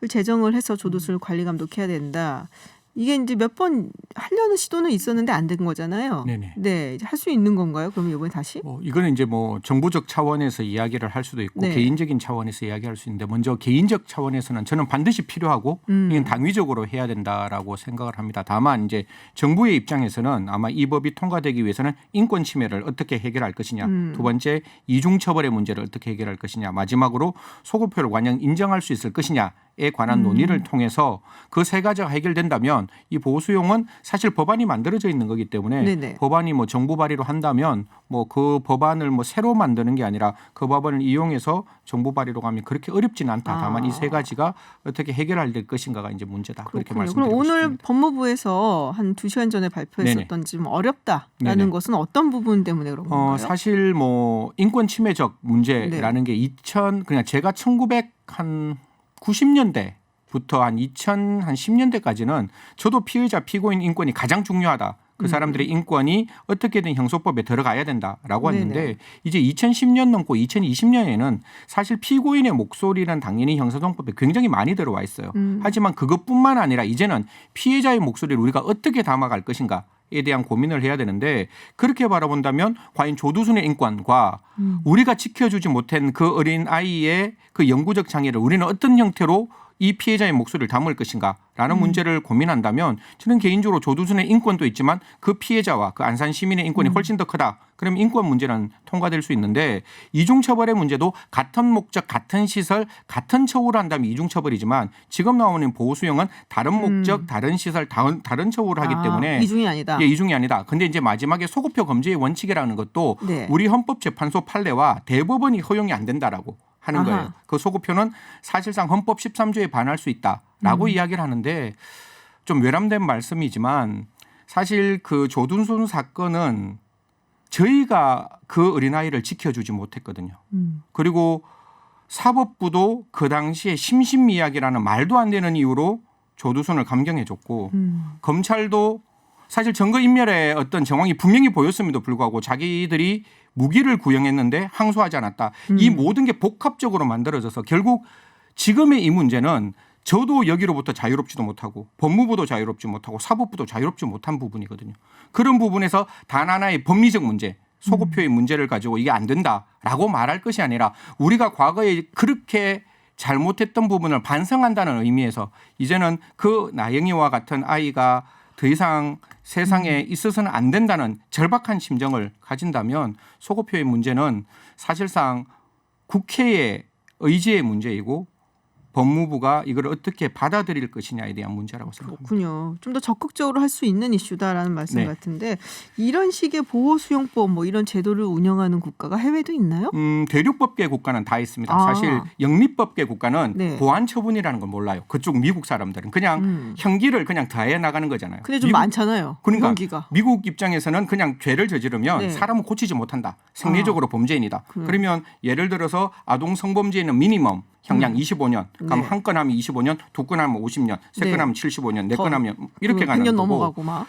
제정을 해서 조두순을 관리 감독해야 된다. 이게 이제 몇 번 하려는 시도는 있었는데 안 된 거잖아요. 네네. 네, 할 수 있는 건가요? 그럼 이번에 다시? 이거는 이제 뭐 정부적 차원에서 이야기를 할 수도 있고 네. 개인적인 차원에서 이야기할 수 있는데 먼저 개인적 차원에서는 저는 반드시 필요하고 이건 당위적으로 해야 된다라고 생각을 합니다. 다만 이제 정부의 입장에서는 아마 이 법이 통과되기 위해서는 인권 침해를 어떻게 해결할 것이냐, 두 번째 이중 처벌의 문제를 어떻게 해결할 것이냐, 마지막으로 소급표를 완전 인정할 수 있을 것이냐에 관한 논의를 통해서 그 세 가지가 해결된다면 이 보호수용은 사실 법안이 만들어져 있는 거기 때문에 네네. 법안이 뭐 정부 발의로 한다면 뭐 그 법안을 뭐 새로 만드는 게 아니라 그 법안을 이용해서 정부 발의로 가면 그렇게 어렵지는 않다. 다만 이 세 가지가 어떻게 해결할 것인가가 이제 문제다. 그렇게 그렇군요. 말씀드리고 그럼 오늘 싶습니다. 법무부에서 한 2시간 전에 발표했었던 좀 어렵다라는 네네. 것은 어떤 부분 때문에 그런 건가요? 사실 뭐 인권 침해적 문제라는 게 그냥 제가 1990년대부터 한 2010년대까지는 저도 피의자 피고인 인권이 가장 중요하다. 그 사람들의 인권이 어떻게든 형소법에 들어가야 된다라고 네네. 했는데 이제 2010년 넘고 2020년에는 사실 피고인의 목소리는 당연히 형사소송법에 굉장히 많이 들어와 있어요. 하지만 그것뿐만 아니라 이제는 피해자의 목소리를 우리가 어떻게 담아갈 것인가에 대한 고민을 해야 되는데 그렇게 바라본다면 과연 조두순의 인권과 우리가 지켜주지 못한 그 어린 아이의 그 영구적 장애를 우리는 어떤 형태로 이 피해자의 목소리를 담을 것인가라는 문제를 고민한다면 저는 개인적으로 조두순의 인권도 있지만 그 피해자와 그 안산 시민의 인권이 훨씬 더 크다. 그럼 인권 문제는 통과될 수 있는데 이중처벌의 문제도 같은 목적, 같은 시설, 같은 처우를 한다면 이중처벌이지만 지금 나오는 보호수용은 다른 목적, 다른 시설, 다른 처우를 하기 때문에 이중이 아니다. 예, 이중이 아니다. 근데 이제 마지막에 소급표 검제의 원칙이라는 것도 네. 우리 헌법재판소 판례와 대법원이 허용이 안 된다라고 하는 아하. 거예요. 그 소급표는 사실상 헌법 13조에 반할 수 있다라고 이야기를 하는데 좀 외람된 말씀이지만 사실 그 조두순 사건은 저희가 그 어린아이를 지켜주지 못했거든요. 그리고 사법부도 그 당시에 심신미약이라는 말도 안 되는 이유로 조두순을 감경해줬고 검찰도 사실 증거인멸의 어떤 정황이 분명히 보였음에도 불구하고 자기들이 무기를 구형했는데 항소하지 않았다. 이 모든 게 복합적으로 만들어져서 결국 지금의 이 문제는 저도 여기로부터 자유롭지도 못하고 법무부도 자유롭지 못하고 사법부도 자유롭지 못한 부분이거든요. 그런 부분에서 단 하나의 법리적 문제, 소급표의 문제를 가지고 이게 안 된다라고 말할 것이 아니라 우리가 과거에 그렇게 잘못했던 부분을 반성한다는 의미에서 이제는 그 나영이와 같은 아이가 더 이상 세상에 있어서는 안 된다는 절박한 심정을 가진다면 소급표의 문제는 사실상 국회의 의지의 문제이고 법무부가 이걸 어떻게 받아들일 것이냐에 대한 문제라고 생각합니다. 그렇군요. 좀 더 적극적으로 할 수 있는 이슈다라는 말씀 네. 같은데 이런 식의 보호수용법 뭐 이런 제도를 운영하는 국가가 해외도 있나요? 대륙법계 국가는 다 있습니다. 아. 사실 영미법계 국가는 네. 보안 처분이라는 걸 몰라요. 그쪽 미국 사람들은 그냥 형기를 그냥 더해 나가는 거잖아요. 근데 좀 많잖아요. 그러니까 공기가. 미국 입장에서는 그냥 죄를 저지르면 네. 사람은 고치지 못한다. 생리적으로 범죄인이다. 그래요. 그러면 예를 들어서 아동 성범죄는 미니멈 형량 25년. 그럼 네. 한 건 하면 25년, 두 건 하면 50년, 세 건 네. 하면 75년, 네 더 건 하면 이렇게 가는 100년 거고. 넘어가고 막.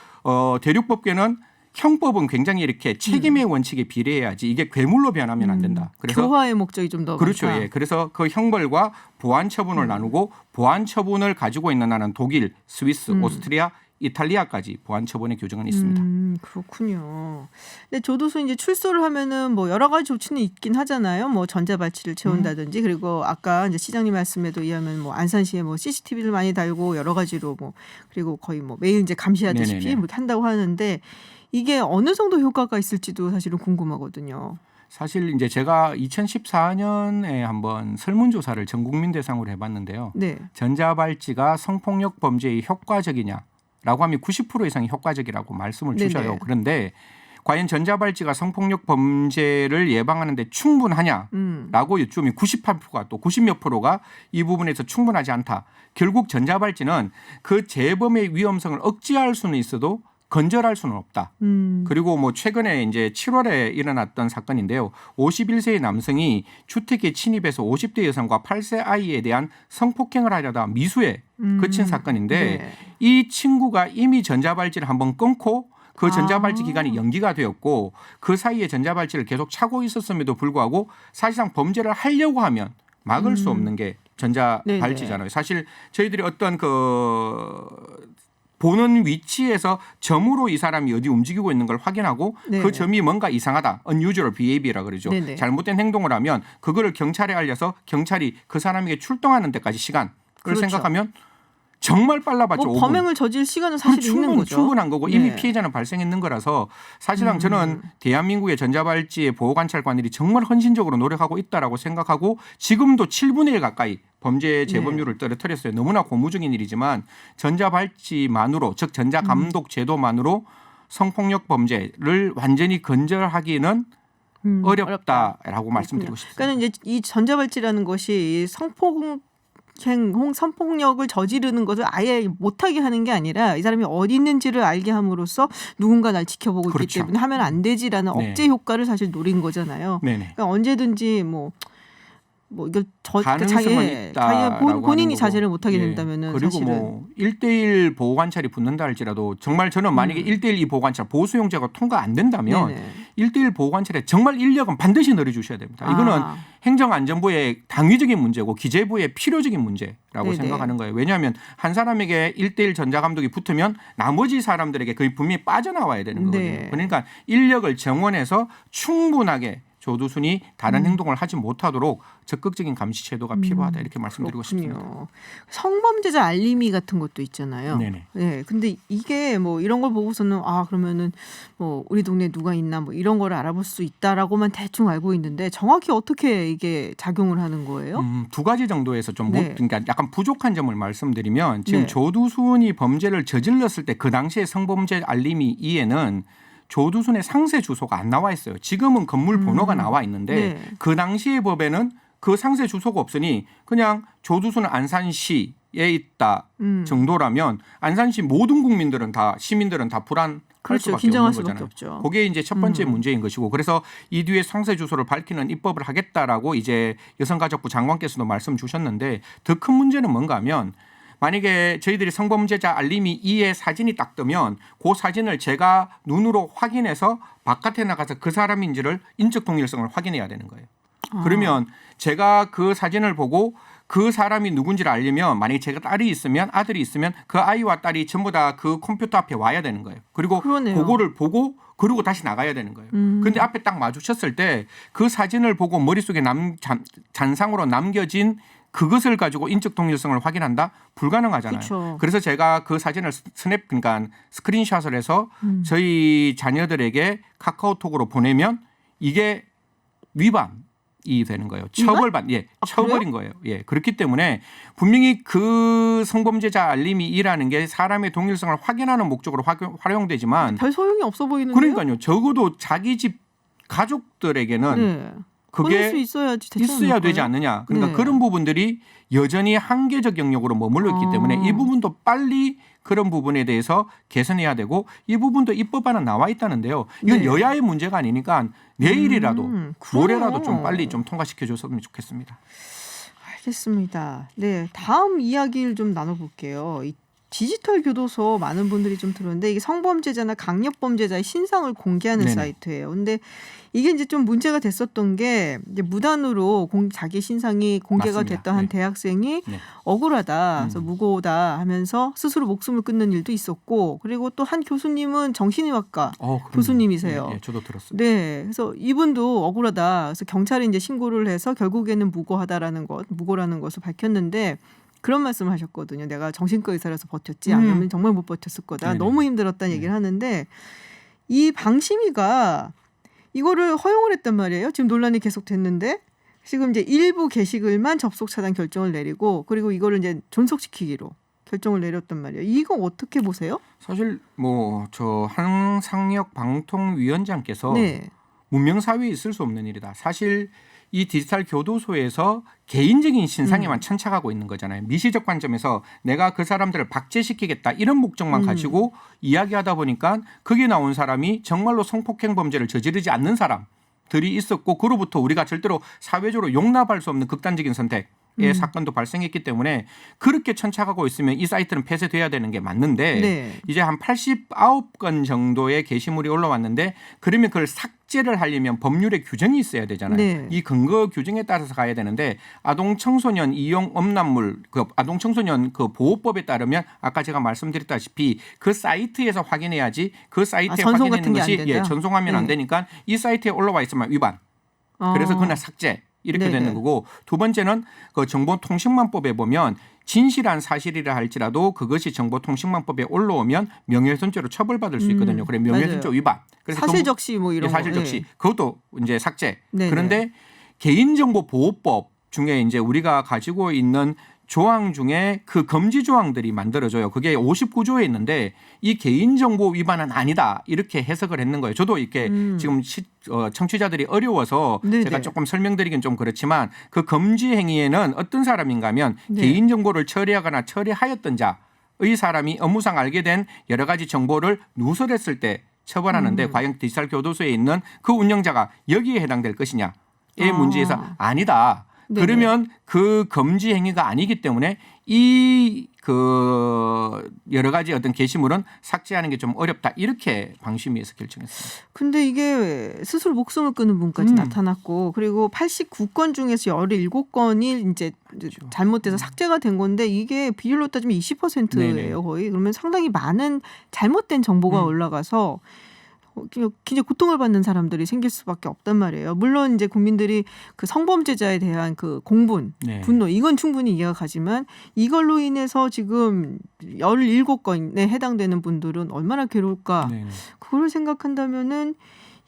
대륙법계는 형법은 굉장히 이렇게 책임의 원칙에 비례해야지 이게 괴물로 변하면 안 된다. 그래서 교화의 목적이 좀 더 그렇죠. 많다. 예. 그래서 그 형벌과 보안 처분을 나누고 보안 처분을 가지고 있는 나라는 독일, 스위스, 오스트리아, 이탈리아까지 보안 처분의 규정은 있습니다. 그렇군요. 근데 조두순 이제 출소를 하면은 뭐 여러 가지 조치는 있긴 하잖아요. 뭐 전자발찌를 채운다든지 그리고 아까 이제 시장님 말씀에도 의하면 뭐 안산시에 뭐 CCTV를 많이 달고 여러 가지로 뭐 그리고 거의 뭐 매일 이제 감시하듯이 네네네. 뭐 한다고 하는데 이게 어느 정도 효과가 있을지도 사실은 궁금하거든요. 사실 이제 제가 2014년에 한번 설문조사를 전 국민 대상으로 해봤는데요. 네. 전자발찌가 성폭력 범죄에 효과적이냐 라고 하면 90% 이상이 효과적이라고 말씀을 네네. 주셔요. 그런데 과연 전자발찌가 성폭력 범죄를 예방하는 데 충분하냐라고 여쭈면 98%가 또 90몇 프로가 이 부분에서 충분하지 않다. 결국 전자발찌는 그 재범의 위험성을 억제할 수는 있어도 건절할 수는 없다. 그리고 뭐 최근에 이제 7월에 일어났던 사건인데요. 51세의 남성이 주택에 침입해서 50대 여성과 8세 아이에 대한 성폭행을 하려다 미수에 그친 사건인데 네. 이 친구가 이미 전자발찌를 한번 끊고 그 전자발찌 기간이 연기가 되었고 그 사이에 전자발찌를 계속 차고 있었음에도 불구하고 사실상 범죄를 하려고 하면 막을 수 없는 게 전자발찌잖아요. 사실 저희들이 어떤 보는 위치에서 점으로 이 사람이 어디 움직이고 있는 걸 확인하고 네네. 그 점이 뭔가 이상하다. unusual behavior라 그러죠. 네네. 잘못된 행동을 하면 그거를 경찰에 알려서 경찰이 그 사람에게 출동하는 데까지 시간을 그렇죠. 생각하면 정말 빨라봤죠. 뭐 5분. 범행을 저질 시간은 사실 있는 거죠. 충분한 거고 이미 네. 피해자는 발생했는 거라서 사실상 저는 대한민국의 전자발찌의 보호관찰관들이 정말 헌신적으로 노력하고 있다라고 생각하고 지금도 7분의 1 가까이 범죄 재범률을 떨어뜨렸어요. 너무나 고무적인 일이지만 전자발찌만으로 즉 전자감독 제도만으로 성폭력 범죄를 완전히 건절하기는 어렵다라고 말씀드리고 싶습니다. 그러니까 이제 이 전자발찌라는 것이 성폭력을 저지르는 것을 아예 못하게 하는 게 아니라 이 사람이 어디 있는지를 알게 함으로써 누군가 날 지켜보고 있기 그렇죠. 때문에 하면 안 되지라는 네. 억제 효과를 사실 노린 거잖아요. 네네. 그러니까 언제든지 뭐 이걸 가능성은 있다라고 본인이 하는 자제를 거고. 못하게 예. 된다면은 그리고 사실은 뭐 1대1 보호관찰이 붙는다 할지라도 정말 저는 만약에 1대1 이 보호관찰 보수용제가 통과 안 된다면 네네. 1대1 보호관찰에 정말 인력은 반드시 늘어주셔야 됩니다. 이거는 행정안전부의 당위적인 문제고 기재부의 필요적인 문제라고 네네. 생각하는 거예요. 왜냐하면 한 사람에게 1대1 전자감독이 붙으면 나머지 사람들에게 거의 분명히 빠져나와야 되는 거거든요. 네. 그러니까 인력을 정원해서 충분하게 조두순이 다른 행동을 하지 못하도록 적극적인 감시 제도가 필요하다 이렇게 말씀드리고 싶습니다. 그렇군요. 성범죄자 알림이 같은 것도 있잖아요. 네네. 네, 근데 이게 뭐 이런 걸 보고서는 그러면은 뭐 우리 동네에 누가 있나 뭐 이런 걸 알아볼 수 있다라고만 대충 알고 있는데 정확히 어떻게 이게 작용을 하는 거예요? 두 가지 정도에서 좀 네. 그러니까 약간 부족한 점을 말씀드리면 지금 네. 조두순이 범죄를 저질렀을 때 그 당시에 성범죄 알림이 이에는 조두순의 상세 주소가 안 나와 있어요. 지금은 건물 번호가 나와 있는데 네. 그 당시의 법에는 그 상세 주소가 없으니 그냥 조두순은 안산시에 있다 정도라면 안산시 모든 국민들은 다 시민들은 다 불안할 그렇죠. 수밖에 긴장할 없는 수밖에 거잖아요. 없죠. 그게 이제 첫 번째 문제인 것이고 그래서 이 뒤에 상세 주소를 밝히는 입법을 하겠다라고 이제 여성가족부 장관께서도 말씀 주셨는데 더 큰 문제는 뭔가 하면 만약에 저희들이 성범죄자 알림이 2의 사진이 딱 뜨면 그 사진을 제가 눈으로 확인해서 바깥에 나가서 그 사람인지를 인적 동일성을 확인해야 되는 거예요. 그러면 제가 그 사진을 보고 그 사람이 누군지를 알려면 만약에 제가 딸이 있으면 아들이 있으면 그 아이와 딸이 전부 다 그 컴퓨터 앞에 와야 되는 거예요. 그리고 그러네요. 그거를 보고 그러고 다시 나가야 되는 거예요. 그런데 앞에 딱 마주쳤을 때 그 사진을 보고 머릿속에 잔상으로 남겨진 그것을 가지고 인적 동일성을 확인한다? 불가능하잖아요. 그쵸. 그래서 제가 그 사진을 그러니까 스크린샷을 해서 저희 자녀들에게 카카오톡으로 보내면 이게 위반이 되는 거예요. 처벌인 거예요. 예. 그렇기 때문에 분명히 그 성범죄자 알림이 이라는 게 사람의 동일성을 확인하는 목적으로 활용되지만 별 소용이 없어 보이는데요. 그러니까요. 적어도 자기 집 가족들에게는 네. 그게 수 있어야지 대체 있어야 되지 않을까요? 않느냐. 그러니까 네. 그런 부분들이 여전히 한계적 영역으로 머물러 있기 때문에 이 부분도 빨리 그런 부분에 대해서 개선해야 되고 이 부분도 입법안은 나와 있다는데요. 이건 네. 여야의 문제가 아니니까 내일이라도 모레라도 그래요. 좀 빨리 좀 통과시켜 줬으면 좋겠습니다. 알겠습니다. 네, 다음 이야기를 좀 나눠볼게요. 이 디지털 교도소 많은 분들이 좀 들었는데 이게 성범죄자나 강력범죄자의 신상을 공개하는 네네. 사이트예요. 근데 이게 이제 좀 문제가 됐었던 게 이제 무단으로 자기 신상이 공개가 맞습니다. 됐던 한 네. 대학생이 네. 억울하다, 그래서 무고다 하면서 스스로 목숨을 끊는 일도 있었고, 그리고 또 한 교수님은 정신의학과 그럼요. 교수님이세요. 예, 저도 들었습니다. 네, 그래서 이분도 억울하다. 그래서 경찰에 이제 신고를 해서 결국에는 무고라는 것을 밝혔는데 그런 말씀을 하셨거든요. 내가 정신과 의사라서 버텼지 아니면 정말 못 버텼을 거다. 네네. 너무 힘들었다는 얘기를 하는데 이 방심위가 이거를 허용을 했단 말이에요. 지금 논란이 계속됐는데 지금 이제 일부 게시글만 접속 차단 결정을 내리고 그리고 이거를 이제 존속시키기로 결정을 내렸단 말이에요. 이거 어떻게 보세요? 사실 뭐 저 한상혁 방통위원장께서 네. 문명사회에 있을 수 없는 일이다. 사실 이 디지털 교도소에서 개인적인 신상에만 천착하고 있는 거잖아요. 미시적 관점에서 내가 그 사람들을 박제시키겠다 이런 목적만 가지고 이야기하다 보니까 거기에 나온 사람이 정말로 성폭행 범죄를 저지르지 않는 사람들이 있었고 그로부터 우리가 절대로 사회적으로 용납할 수 없는 극단적인 선택의 사건도 발생했기 때문에 그렇게 천착하고 있으면 이 사이트는 폐쇄돼야 되는 게 맞는데 네. 이제 한 89건 정도의 게시물이 올라왔는데 그러면 그걸 삭제를 하려면 법률에 규정이 있어야 되잖아요. 네. 이 근거 규정에 따라서 가야 되는데 아동 청소년 이용 음란물 그 아동 청소년 그 보호법에 따르면 아까 제가 말씀드렸다시피 그 사이트에서 확인해야지 그 사이트에 전송 확인하는 같은 게 안 것이 된다? 전송하면 안 네. 되니까 이 사이트에 올라와 있으면 위반. 그래서 그날 삭제 이렇게 네네. 되는 거고 두 번째는 그 정보통신망법에 보면 진실한 사실이라 할지라도 그것이 정보통신망법에 올라오면 명예훼손죄로 처벌받을 수 있거든요. 그래 명예훼손죄 맞아요. 위반. 그래서 사실적시 뭐 이런 예, 사실적시 거. 그것도 이제 삭제. 네네. 그런데 개인정보보호법 중에 이제 우리가 가지고 있는 조항 중에 그 금지 조항들이 만들어져요. 그게 59조에 있는데 이 개인정보 위반은 아니다 이렇게 해석을 했는 거예요. 저도 이렇게 지금 청취자들이 어려워서 네네. 제가 조금 설명드리긴 좀 그렇지만 그 금지 행위에는 어떤 사람인가 하면 네. 개인정보를 처리하거나 처리하였던 자의 사람이 업무상 알게 된 여러 가지 정보를 누설했을 때 처벌하는데 과연 디지털 교도소에 있는 그 운영자가 여기에 해당될 것이냐의 문제에서 아니다. 네네. 그러면 그 금지 행위가 아니기 때문에 이 그 여러 가지 어떤 게시물은 삭제하는 게 좀 어렵다 이렇게 방심위에서 결정했습니다. 근데 이게 스스로 목숨을 끊는 분까지 나타났고 그리고 89건 중에서 17건이 이제 그렇죠. 잘못돼서 삭제가 된 건데 이게 비율로 따지면 20%예요 네네. 거의. 그러면 상당히 많은 잘못된 정보가 올라가서 굉장히 고통을 받는 사람들이 생길 수밖에 없단 말이에요. 물론 이제 국민들이 그 성범죄자에 대한 그 공분, 네. 분노 이건 충분히 이해가 가지만 이걸로 인해서 지금 17건에 해당되는 분들은 얼마나 괴로울까. 네. 그걸 생각한다면은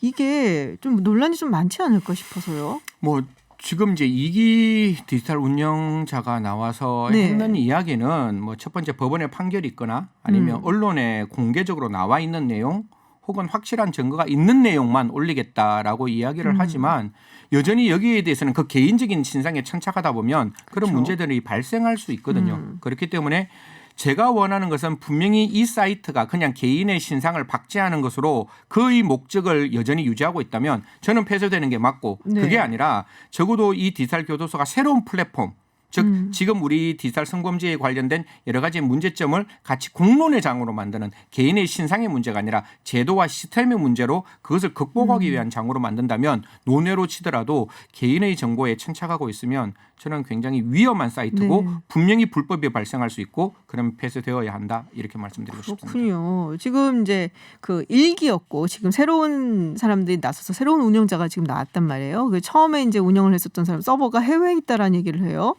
이게 좀 논란이 좀 많지 않을까 싶어서요. 뭐 지금 이제 이기 디지털 운영자가 나와서 네. 했는 이야기는 뭐 첫 번째 법원의 판결이 있거나 아니면 언론에 공개적으로 나와 있는 내용 혹은 확실한 증거가 있는 내용만 올리겠다라고 이야기를 하지만 여전히 여기에 대해서는 그 개인적인 신상에 천착하다 보면 그런 그렇죠. 문제들이 발생할 수 있거든요. 그렇기 때문에 제가 원하는 것은 분명히 이 사이트가 그냥 개인의 신상을 박제하는 것으로 그의 목적을 여전히 유지하고 있다면 저는 폐쇄되는 게 맞고 네. 그게 아니라 적어도 이 디지털 교도소가 새로운 플랫폼 즉 지금 우리 디지털 성범죄에 관련된 여러 가지 문제점을 같이 공론의 장으로 만드는 개인의 신상의 문제가 아니라 제도와 시스템의 문제로 그것을 극복하기 위한 장으로 만든다면 논외로 치더라도 개인의 정보에 천착하고 있으면 저는 굉장히 위험한 사이트고 네. 분명히 불법이 발생할 수 있고 그러면 폐쇄되어야 한다 이렇게 말씀드리고 싶습니다. 그렇군요. 지금 이제 그 일기였고 지금 새로운 사람들이 나서서 새로운 운영자가 지금 나왔단 말이에요. 그 처음에 이제 운영을 했었던 사람 서버가 해외에 있다라는 얘기를 해요.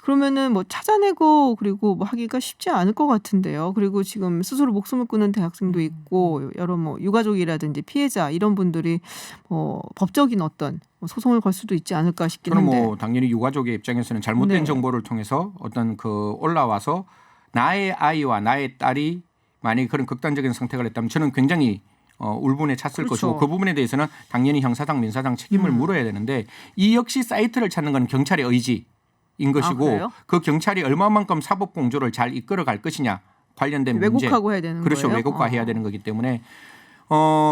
그러면은 뭐 찾아내고 그리고 뭐 하기가 쉽지 않을 것 같은데요. 그리고 지금 스스로 목숨을 끊은 대학생도 있고 여러 뭐 유가족이라든지 피해자 이런 분들이 뭐 법적인 어떤 소송을 걸 수도 있지 않을까 싶긴 그럼 한데. 뭐 당연히 유가족의 입장에서는 잘못된 네. 정보를 통해서 어떤 그 올라와서 나의 아이와 나의 딸이 만약에 그런 극단적인 선택을 했다면 저는 굉장히 울분에 찼을 그렇죠. 것이고 그 부분에 대해서는 당연히 형사상 민사상 책임을 물어야 되는데 이 역시 사이트를 찾는 건 경찰의 의지인 것이고 그래요? 그 경찰이 얼마만큼 사법 공조를 잘 이끌어 갈 것이냐 관련된 문제. 왜곡하고 해야 되는 그렇죠. 거예요? 왜곡화해야 되는 거기 때문에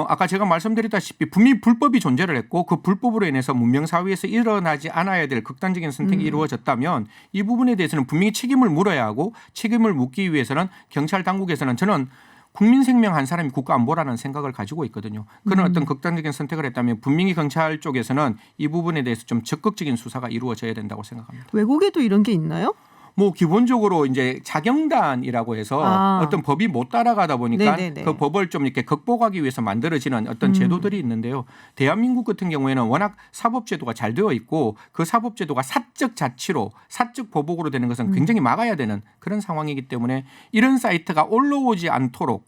아까 제가 말씀드렸다시피 분명히 불법이 존재를 했고 그 불법으로 인해서 문명 사회에서 일어나지 않아야 될 극단적인 선택이 이루어졌다면 이 부분에 대해서는 분명히 책임을 물어야 하고 책임을 묻기 위해서는 경찰 당국에서는 저는 국민 생명 한 사람이 국가 안보라는 생각을 가지고 있거든요. 그런 어떤 극단적인 선택을 했다면 분명히 경찰 쪽에서는 이 부분에 대해서 좀 적극적인 수사가 이루어져야 된다고 생각합니다. 외국에도 이런 게 있나요? 뭐 기본적으로 이제 자경단이라고 해서 어떤 법이 못 따라가다 보니까 네네네. 그 법을 좀 이렇게 극복하기 위해서 만들어지는 어떤 제도들이 있는데요. 대한민국 같은 경우에는 워낙 사법제도가 잘 되어 있고 그 사법제도가 사적 자치로 사적 보복으로 되는 것은 굉장히 막아야 되는 그런 상황이기 때문에 이런 사이트가 올라오지 않도록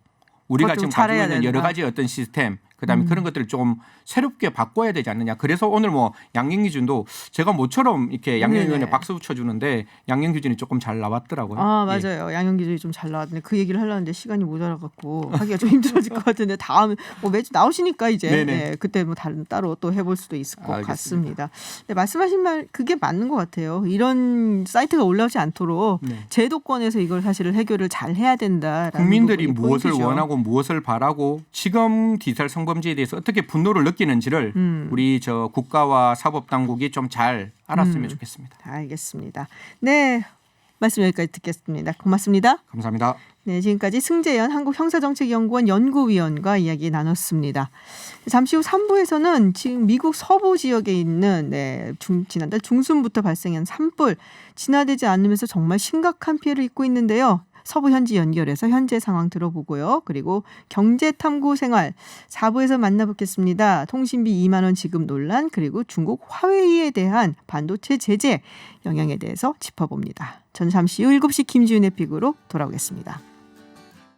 우리가 그것도 지금 가지고 잘해야 있는 여러 된다. 가지 어떤 시스템 그다음에 그런 것들을 좀 새롭게 바꿔야 되지 않느냐. 그래서 오늘 뭐 양경 기준도 제가 모처럼 이렇게 양경 네네. 의원에 박수 쳐주는데 양경 기준이 조금 잘 나왔더라고요. 아 예. 맞아요. 양형 기준이 좀 잘 나왔는데 그 얘기를 하려는데 시간이 모자라갖고 하기가 좀 힘들어질 것 같은데 다음 뭐 매주 나오시니까 이제 네네. 네, 그때 뭐 다른 따로 또 해볼 수도 있을 것 알겠습니다. 같습니다. 네, 말씀하신 말 그게 맞는 것 같아요. 이런 사이트가 올라오지 않도록 네. 제도권에서 이걸 사실을 해결을 잘 해야 된다라는 국민들이 부분이 무엇을 포인트죠. 원하고 무엇을 바라고 지금 디지털 성범죄에 대해서 어떻게 분노를 느끼는지를 우리 저 국가와 사법 당국이 좀 잘 알았으면 좋겠습니다. 알겠습니다. 네, 말씀 여기까지 듣겠습니다. 고맙습니다. 감사합니다. 네, 지금까지 승재현 한국형사정책연구원 연구위원과 이야기 나눴습니다. 잠시 후 3부에서는 지금 미국 서부 지역에 있는 지난달 중순부터 발생한 산불 진화되지 않으면서 정말 심각한 피해를 입고 있는데요. 서부 현지 연결해서 현재 상황 들어보고요. 그리고 경제탐구 생활 4부에서 만나뵙겠습니다. 통신비 2만 원 지급 논란 그리고 중국 화웨이에 대한 반도체 제재 영향에 대해서 짚어봅니다. 전 잠시 후 7시 김지윤의 픽으로 돌아오겠습니다.